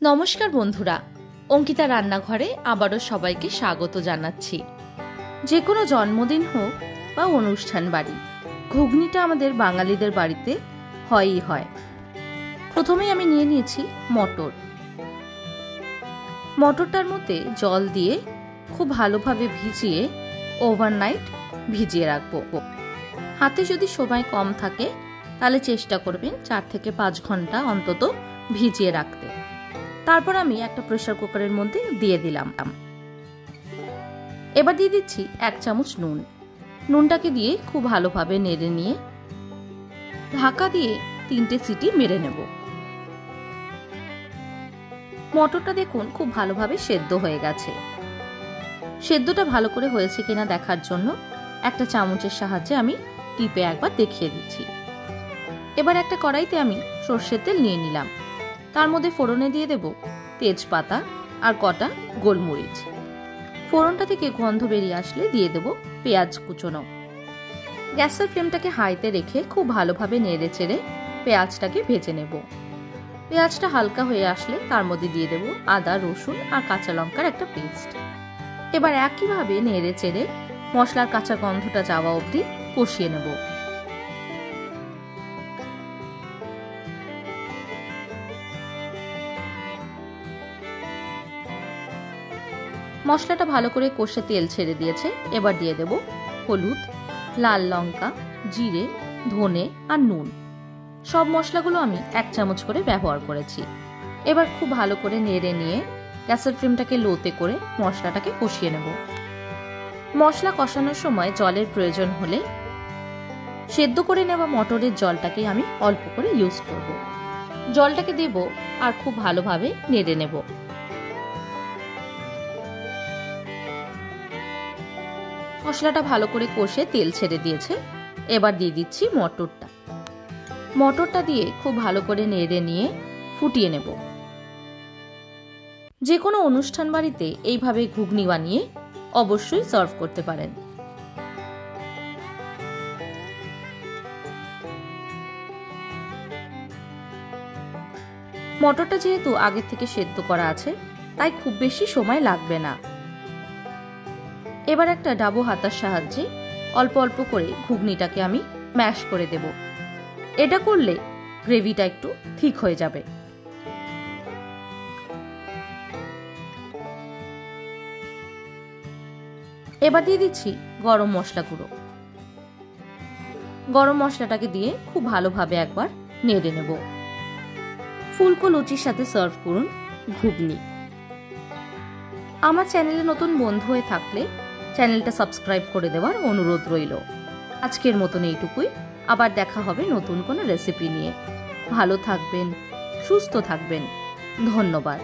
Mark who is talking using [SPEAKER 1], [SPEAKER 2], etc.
[SPEAKER 1] নমস্কার বন্ধুরা, অঙ্কিতা রান্নাঘরে আবারও সবাইকে স্বাগত জানাচ্ছি। যে কোনো জন্মদিন হোক বা অনুষ্ঠান বাড়ি, ঘুগনিটা আমাদের বাঙালিদের বাড়িতে হয়ই হয়। প্রথমেই আমি নিয়ে নিয়েছি মটর। মটরটার মধ্যে জল দিয়ে খুব ভালোভাবে ভিজিয়ে ওভারনাইট ভিজিয়ে রাখবো। হাতে যদি সময় কম থাকে তাহলে চেষ্টা করবেন 4 থেকে 5 ঘন্টা অন্তত ভিজিয়ে রাখতে। তারপর আমি একটা প্রেসার কুকারের মধ্যে দিয়ে দিলাম। এবার দিয়ে দিচ্ছি 1 চামচ নুন। নুনটাকে দিয়ে খুব ভালোভাবে নেড়ে নিয়ে ঢাকা দিয়ে 3টে সিটি মেরে নেব। মটরটা দেখুন খুব ভালোভাবে সেদ্ধ হয়ে গেছে। সেদ্ধটা ভালো করে হয়েছে কিনা দেখার জন্য একটা চামচের সাহায্যে আমি টিপে একবার দেখিয়ে দিচ্ছি। এবার একটা কড়াইতে আমি সর্ষের তেল নিয়ে নিলাম। তার মধ্যে ফোড়নে দিয়ে দেব তেজপাতা আর কটা গোলমরিচ। ফোড়নটা থেকে গন্ধ বেরিয়ে আসলে দিয়ে দেব পেঁয়াজ কুচনো। গ্যাসের ফ্লেমটাকে হাইতে রেখে খুব ভালোভাবে নেড়ে চেড়ে পেঁয়াজটাকে ভেজে নেব। পেঁয়াজটা হালকা হয়ে আসলে তার মধ্যে দিয়ে দেব আদা, রসুন আর কাঁচা লঙ্কার একটা পেস্ট। এবার একইভাবে নেড়ে চেড়ে মশলার কাঁচা গন্ধটা যাওয়া অবধি কষিয়ে নেব। মশলাটা ভালো করে কষে তেল ছেড়ে দিয়েছে। এবার দিয়ে দেব হলুদ, লাল লঙ্কা, জিরে, ধনে আর নুন। সব মশলাগুলো আমি 1 চামচ করে ব্যবহার করেছি। এবার খুব ভালো করে নেড়ে নিয়ে গ্যাসের ফ্লেমটাকে লোতে করে মশলাটাকে কষিয়ে নেব। মশলা কষানোর সময় জলের প্রয়োজন হলে সেদ্ধ করে নেওয়া মটরের জলটাকে আমি অল্প করে ইউজ করব। জলটাকে দেব আর খুব ভালোভাবে নেড়ে নেব। মশলাটা ভালো করে কষে তেল ছেড়ে দিয়েছে। এবার দিয়ে দিচ্ছি মটরটা। মটরটা দিয়ে খুব ভালো করে নেড়ে নিয়ে ফুটিয়ে নেব। যে কোনো অনুষ্ঠান বাড়িতে এইভাবে ঘুগনি বানিয়ে অবশ্যই সার্ভ করতে পারেন। মটরটা যেহেতু আগের থেকে সেদ্ধ করা আছে তাই খুব বেশি সময় লাগবে না। এবার একটা ডাবু হাতার সাহায্যে অল্প অল্প করে ঘুগনিটাকে আমি ম্যাশ করে দেব। এটা করলে গ্রেভিটা একটু ঠিক হয়ে যাবে। এবার দিয়ে দিচ্ছি গরম মশলা গুঁড়ো। গরম মশলাটাকে দিয়ে খুব ভালোভাবে একবার নেড়ে নেব। ফুলকো লুচির সাথে সার্ভ করুন ঘুগনি। আমার চ্যানেলে নতুন বন্ধু হয়ে থাকলে চ্যানেলটা সাবস্ক্রাইব করে দেওয়ার অনুরোধ রইল। আজকের মতন এইটুকুই। আবার দেখা হবে নতুন কোনো রেসিপি নিয়ে। ভালো থাকবেন, সুস্থ থাকবেন। ধন্যবাদ।